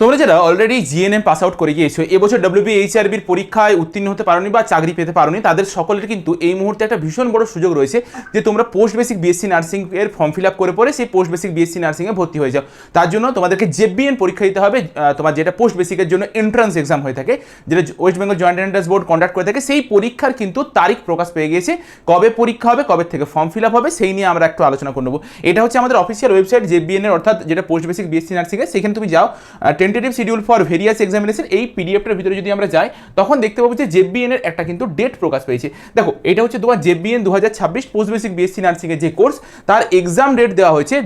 তোমরা যারা already GNM pass out করে গিয়েছো, এবছর ডব্লিউবিএইচআরবির পরীক্ষায় উত্তীর্ণ হতে পারোনি বা চাকরি পেতে পারোনি, তাদের সকলের কিন্তু এই মুহূর্তে একটা ভীষণ বড় সুযোগ রয়েছে যে তোমরা পোস্ট বেসিক বিএসসি নার্সিং এর ফর্ম ফিল আপ করে পরে সেই পোস্ট বেসিক বিএসসি নার্সিংয়ে ভর্তি হয়ে যাও। তার জন্য তোমাদেরকে জেবিএন পরীক্ষা দিতে হবে। তোমার যেটা পোস্ট বেসিকের জন্য এন্ট্রান্স এক্সাম হয়ে থাকে, যেটা West Bengal joint entrance board conduct করে থাকে, সেই পরীক্ষার কিন্তু তারিখ প্রকাশ পেয়ে গিয়েছে। কবে পরীক্ষা হবে, কবে থেকে ফর্ম ফিল আপ হবে, সেই নিয়ে আমরা একটু আলোচনা করে নেবো। এটা হচ্ছে আমাদের অফিসিয়াল ওয়েবসাইট জেবিএন এর, অর্থাৎ যেটা পোস্ট বেসিক বিএসসি নার্সিং এর। সেখানে তুমি যাও, tentative schedule for various examination, এই পিডিএফটার ভিতরে যদি আমরা যাই তখন দেখতে পাবো যে জেবিএন এর একটা কিন্তু ডেট প্রকাশ পেয়েছে। দেখো, এটা হচ্ছে তোমার জেবিএন 2026 পোস্ট বেসিক বিএসসি নার্সিং এর যে কোর্স, তার এক্সাম ডেট দেওয়া হয়েছে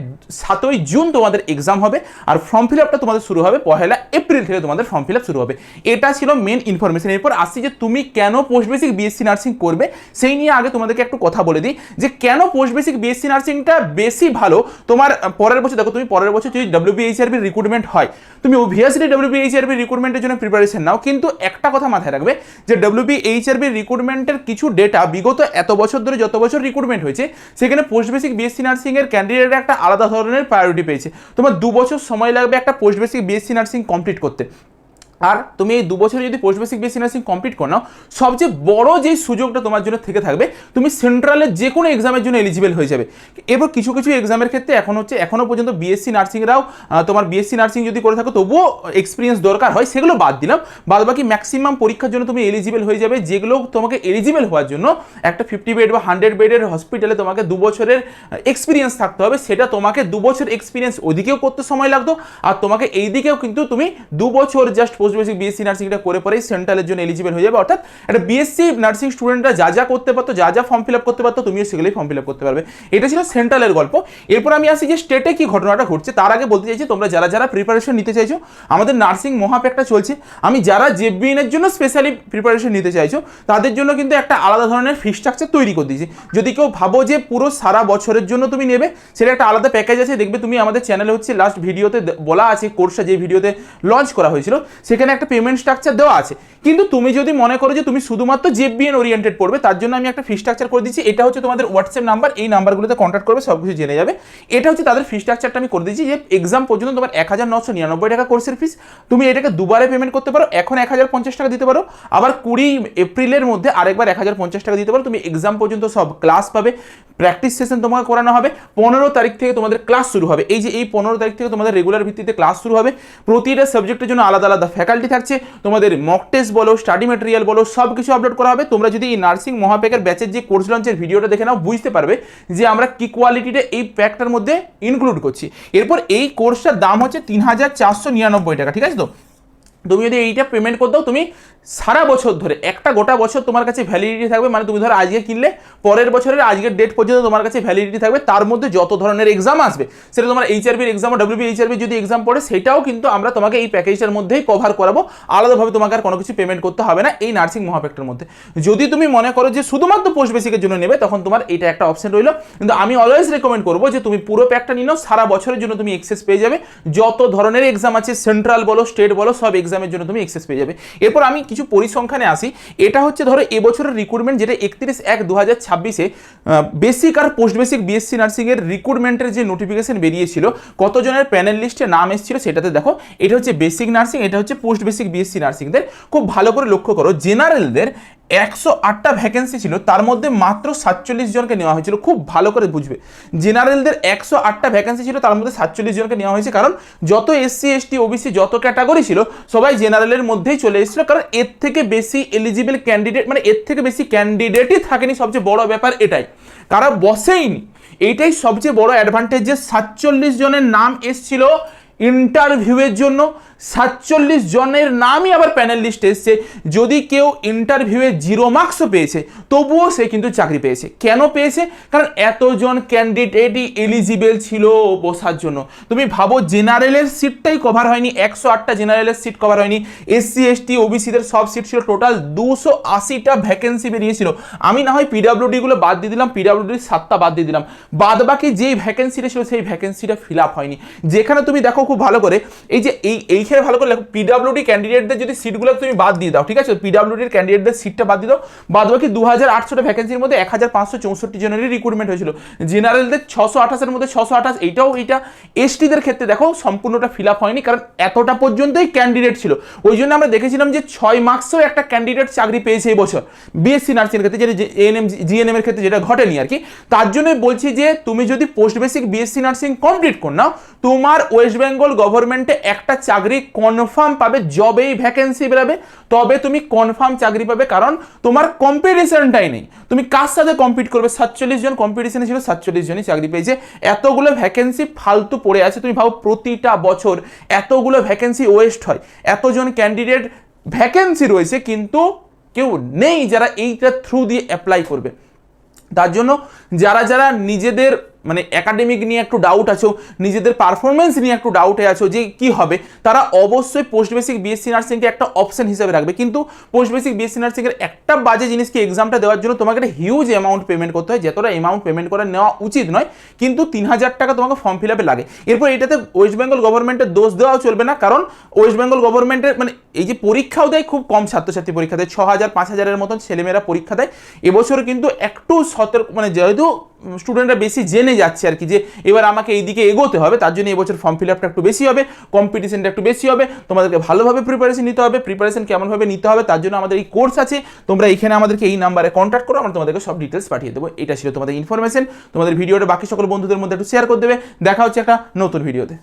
7ই জুন তোমাদের এক্সাম হবে, আর ফর্ম ফিল আপটা তোমাদের শুরু হবে 1 এপ্রিল থেকে তোমাদের ফর্ম ফিল আপ শুরু হবে। এটা ছিল মেন ইনফরমেশন। এরপর আসছি যে তুমি কেন পোস্ট বেসিক বিএসসি নার্সিং করবে, সেই নিয়ে আগে তোমাদেরকে একটু কথা বলে দিই যে কেন পোস্ট বেসিক বিএসসি নার্সিংটা বেশি ভালো তোমার পরের বছর। দেখো, তুমি পরের বছর যদি ডব্লিউবিএইচআরবি রিক্রুটমেন্ট হয়, তুমি অবভিয়াসলি ডব্লিউবিএইচআরবি রিক্রুটমেন্টের জন্য প্রিপারেশন নাও, কিন্তু একটা কথা মাথায় রাখবে যে ডব্লিউবিএইচআরবি রিক্রুটমেন্টের কিছু ডেটা বিগত এত বছর ধরে যত বছর রিক্রুটমেন্ট হয়েছে, সেখানে পোস্ট বেসিক বিএসসি নার্সিং এর ক্যান্ডিডেটরা একটা আলাদা ধরনের প্রায়োরিটি পেয়েছে। তোমার 2 বছর সময় লাগবে একটা post basic BSc nursing complete করতে। আর তুমি এই 2 বছরে যদি post basic BSc nursing complete করো, সবচেয়ে বড় যে সুযোগটা তোমার জন্য থেকে থাকবে, তুমি সেন্ট্রালের যে কোনো এক্সামের জন্য এলিজিবল হয়ে যাবে। এবার কিছু কিছু এক্সামের ক্ষেত্রে এখনো পর্যন্ত বিএসসি নার্সিংরাও তোমার বিএসসি নার্সিং যদি করে থাকো তবুও এক্সপিরিয়েন্স দরকার হয়, সেগুলো বাদ দিলাম। বাদ বাকি ম্যাক্সিমাম পরীক্ষার জন্য তুমি এলিজিবল হয়ে যাবে। যেগুলো তোমাকে এলিজিবল হওয়ার জন্য একটা 50 বেড বা 100 বেডের হসপিটালে তোমাকে 2 বছরের এক্সপিরিয়েন্স থাকতে হবে। সেটা তোমাকে 2 বছর এক্সপিরিয়েন্স ওদিকেও করতে সময় লাগতো, আর তোমাকে এই দিকেও কিন্তু তুমি 2 বছর জাস্ট পোস্ট বেসিক বিএসসি নার্সিংটা করে পরেই সেন্ট্রালের জন্য এলিজিবল হয়ে যাবে। অর্থাৎ একটা বিএসসি নার্সিং স্টুডেন্টরা যা যা করতে পারতো, যা যা ফর্ম ফিল আপ করতে পারতো, তুমিও সেগুলোই ফর্ম ফিল আপ করতে পারবে। এটা ছিল সেন্ট্রালের গল্প। এরপর আমি আসি যে স্টেটে কি ঘটনাটা ঘটছে। তার আগে বলতে চাইছি, তোমরা যারা যারা প্রিপারেশন নিতে চাইছো, আমাদের নার্সিং মহাপ্যাকটা চলছে। আমি যারা জেবিএন এর জন্য স্পেশালি প্রিপারেশন নিতে চাইছো, তাদের জন্য কিন্তু একটা আলাদা ধরনের ফি স্ট্রাকচার তৈরি করে দিয়েছি। যদি কেউ ভাবো যে পুরো সারা বছরের জন্য তুমি নেবে, সেটা একটা আলাদা প্যাকেজ আছে। দেখবে তুমি আমাদের চ্যানেলে হচ্ছে লাস্ট ভিডিওতে বলা আছে, কোর্সটা যে ভিডিওতে লঞ্চ করা হয়েছিল সেখানে একটা পেমেন্ট স্ট্রাকচার দেওয়া আছে। কিন্তু তুমি যদি মনে করো যে তুমি শুধুমাত্র জেবিএন ওরিয়েন্টেড পড়বে, তার জন্য আমি একটা ফি স্ট্রাকচার করে দিচ্ছি। এটা হচ্ছে তোমাদের হোয়াটসঅ্যাপ নাম্বার, এই নাম্বারগুলোতে কন্ট্যাক্ট করবে, সব কিছু জেনে যাবে। এটা হচ্ছে তাদের ফি স্ট্রাকচারটা আমি করে দিচ্ছি যে এক্সাম পর্যন্ত তোমার 1999 টাকা কোর্সের ফিস, তুমি এটাকে দুবারে পেমেন্ট করতে পারো। এখন 1050 টাকা দিতে পারো, আবার 20 এপ্রিলের মধ্যে আরেকবার 1050 টাকা দিতে পারো। তুমি এক্সাম পর্যন্ত সব ক্লাস পাবে, প্র্যাকটিস সেশন তোমাকে করানো হবে। 15 তারিখ থেকে তোমাদের ক্লাস শুরু হবে। এই যে এই 15 তারিখ থেকে তোমাদের রেগুলার ভিত্তিতে ক্লাস শুরু হবে। প্রতিটা সাবজেক্টের জন্য আলাদা আলাদা ফ্যাকাল্টি থাকছে। তোমাদের মক টেস্ট বলো, স্টাডি ম্যাটেরিয়াল বলো, সব কিছু আপলোড করা হবে। তোমরা যদি এই নার্সিং মহাপ্যাকের ব্যাচের যে কোর্স লঞ্চের ভিডিওটা দেখে নাও, বুঝতে পারবে যে আমরা কি কোয়ালিটিটা এই প্যাকটার মধ্যে ইনক্লুড করছি। এরপর এই কোর্সটার দাম হচ্ছে 3499 টাকা, ঠিক আছে? তো তুমি যদি এইটা পেমেন্ট করে দাও, তুমি সারা বছর ধরে একটা গোটা বছর তোমার কাছে ভ্যালিডিটি থাকবে। মানে তুমি ধরো আজকে কিনলে, পরের বছরের আজকের ডেট পর্যন্ত তোমার কাছে ভ্যালিডিটি থাকবে। তার মধ্যে যত ধরনের এক্সাম আসবে, সেটা তোমার এইচআরবির এক্সাম, ডব্লিউবিএইচআরবি যদি এক্সাম পড়ে, সেটাও কিন্তু আমরা তোমাকে এই প্যাকেজটার মধ্যেই কভার করাবো। আলাদাভাবে তোমাকে আর কোনো কিছু পেমেন্ট করতে হবে না এই নার্সিং মহাপ্যাকটার মধ্যে। যদি তুমি মনে করো যে শুধুমাত্র পোস্ট বেসিকের জন্য নেবে, তখন তোমার এটা একটা অপশন রইলো। কিন্তু আমি অলওয়েজ রেকমেন্ড করবো যে তুমি পুরো প্যাকটা নিয়ে নাও। সারা বছরের জন্য তুমি এক্সেস পেয়ে যাবে। যত ধরনের এক্সাম আছে, সেন্ট্রাল বলো, স্টেট বলো, সব এক্সামের জন্য তুমি এক্সেস পেয়ে যাবে। এরপর আমি কিছু পরিসংখ্যানে আসি। এটা হচ্ছে ধরো এবছরের রিক্রুটমেন্ট, যেটা 31/1/2026-এ বেসিক আর পোস্ট বেসিক বিএসসি নার্সিং এর রিক্রুটমেন্টের যে নোটিফিকেশন বেরিয়েছিল, কতজনের প্যানেল লিস্টে নাম এসেছিল সেটাতে দেখো। এটা হচ্ছে বেসিক নার্সিং, এটা হচ্ছে পোস্ট বেসিক বিএসসি নার্সিংদের। খুব ভালো করে লক্ষ্য করো, জেনারেলদের 108টা ভ্যাকেন্সি ছিল, তার মধ্যে মাত্র 47 জনকে নেওয়া হয়েছিল। খুব ভালো করে বুঝবে, জেনারেলদের 108টা ভ্যাকেন্সি ছিল, তার মধ্যে 47 জনকে নেওয়া হয়েছে। কারণ যত এসসি এসটি ওবিসি যত ক্যাটাগরি ছিল, সবাই জেনারেলের মধ্যেই চলে এসেছিল। কারণ এর থেকে বেশি এলিজিবল ক্যান্ডিডেট, মানে এর থেকে বেশি ক্যান্ডিডেটই থাকেনি। সবচেয়ে বড় ব্যাপার এটাই, কারা বসেইনি। এইটাই সবচেয়ে বড় অ্যাডভান্টেজ যে 47 জনের নাম এসেছিল ইন্টারভিউয়ের জন্য। 47 জনের নামই আবার প্যানেল লিস্টে এসছে। যদি কেউ ইন্টারভিউয়ে 0 মার্কসও পেয়েছে, তবুও সে কিন্তু চাকরি পেয়েছে। কেন পেয়েছে? কারণ এতজন ক্যান্ডিডেটই এলিজিবল ছিল বসার জন্য। তুমি ভাবো, জেনারেলের সিটটাই কভার হয়নি, 108টা জেনারেলের সিট কভার হয়নি। এসসি এসটি ওবিসিদের সব সিট ছিল। টোটাল 280টা ভ্যাকেন্সি বেরিয়েছিল। আমি না হয় পিডাব্লিউডিগুলো বাদ দিয়ে দিলাম, পিডাব্লিউডির 7টা বাদ দিয়ে দিলাম। বাদ বাকি যেই ভ্যাকেন্সিটা ছিল, সেই ভ্যাকেন্সিটা ফিল আপ হয়নি। যেখানে তুমি দেখো খুব খুব ভালো করে, এই যে এইখানে ভালো করে লেখো, পিডাব্লিউডি ক্যান্ডিডেটদের যদি সিটগুলো তুমি বাদ দিয়ে দাও, ঠিক আছে, পিডাব্লিউডির ক্যান্ডিডেটদের সিটটা বাদ দিয়ে দাও, বাদ বাকি 2800টা ভ্যাকেন্সির মধ্যে 1564 জনেরই রিক্রুটমেন্ট হয়েছিল, জেনারেলদের 628-এর মধ্যে 628, এইটা এসটিদের ক্ষেত্রে দেখো সম্পূর্ণটা ফিল আপ হয়নি, কারণ এতটা পর্যন্তই ক্যান্ডিডেট ছিল। ওই জন্য আমরা দেখেছিলাম যে 6 মার্কসেও একটা ক্যান্ডিডেট চাকরি পেয়েছে এই বছর বিএসসি নার্সিংয়ের ক্ষেত্রে, যেটা এএনএম জিএনএম এর ক্ষেত্রে যেটা ঘটেনি আর কি। তার জন্যই বলছি যে তুমি যদি post basic BSc nursing complete কর নাও, তোমার ওয়েস্ট বেঙ্গল গভর্নমেন্টে একটা চাকরি কনফার্ম পাবে, জবেই ভ্যাকেন্সি বেরোবে তবে তুমি কনফার্ম চাকরি পাবে, কারণ তোমার কম্পিটিশনটাই নেই। তুমি কার সাথে কম্পিট করবে? 47 জন কম্পিটিশনে ছিল, 47 জনই চাকরি পেয়েছে। এতগুলো ভ্যাকেন্সি ফালতু পড়ে আছে, তুমি ভাবো প্রতিটা বছর এতগুলো ভ্যাকেন্সি ওয়েস্ট হয়, এতজন ক্যান্ডিডেট ভ্যাকেন্সি রয়েছে কিন্তু কেউ নেই যারা এইটা থ্রু দিয়ে অ্যাপ্লাই করবে। তার জন্য যারা নিজেদের মানে একাডেমিক নিয়ে একটু ডাউট আছো, নিজেদের পারফরমেন্স নিয়ে একটু ডাউটে আছো যে কি হবে, তারা অবশ্যই পোস্ট বেসিক বিএসসি নার্সিংকে একটা অপশন হিসেবে রাখবে। কিন্তু পোস্ট বেসিক বিএসসি নার্সিংয়ের একটা বাজে জিনিসকে এক্সামটা দেওয়ার জন্য তোমাকে একটা হিউজ অ্যামাউন্ট পেমেন্ট করতে হয়, যতটা অ্যামাউন্ট পেমেন্ট করে নেওয়া উচিত নয়, কিন্তু 3000 টাকা তোমাকে ফর্ম ফিল আপে লাগে। এরপর এটাতে ওয়েস্ট বেঙ্গল গভর্নমেন্টের দোষ দেওয়াও চলবে না, কারণ ওয়েস্ট বেঙ্গল গভর্নমেন্টের মানে এই যে পরীক্ষাও দেয়, খুব কম ছাত্রছাত্রী পরীক্ষা দেয়, 6000-5000-এর মতন ছেলেমেয়েরা পরীক্ষা দেয়। এবছর কিন্তু একটু সতর্ক, মানে যেহেতু স্টুডেন্টরা বেশি জেনে যাচ্ছে আর কি যে এবার আমাকে এইদিকে এগোতে হবে, তার জন্য এবছর ফর্ম ফিল আপটা একটু বেশি হবে, কম্পিটিশনটা একটু বেশি হবে, তোমাদেরকে ভালোভাবে প্রিপারেশন নিতে হবে। প্রিপারেশন কেমনভাবে নিতে হবে তার জন্য আমাদের এই কোর্স আছে, তোমরা এখানে আমাদেরকে এই নাম্বারে কন্ট্যাক্ট করো, আমরা তোমাদেরকে সব ডিটেলস পাঠিয়ে দেবো। এটা ছিল তোমাদের ইনফরমেশন। তোমাদের ভিডিওটা বাকি সকল বন্ধুদের মধ্যে একটু শেয়ার করে দেবে। দেখা হচ্ছে একটা নতুন ভিডিওতে।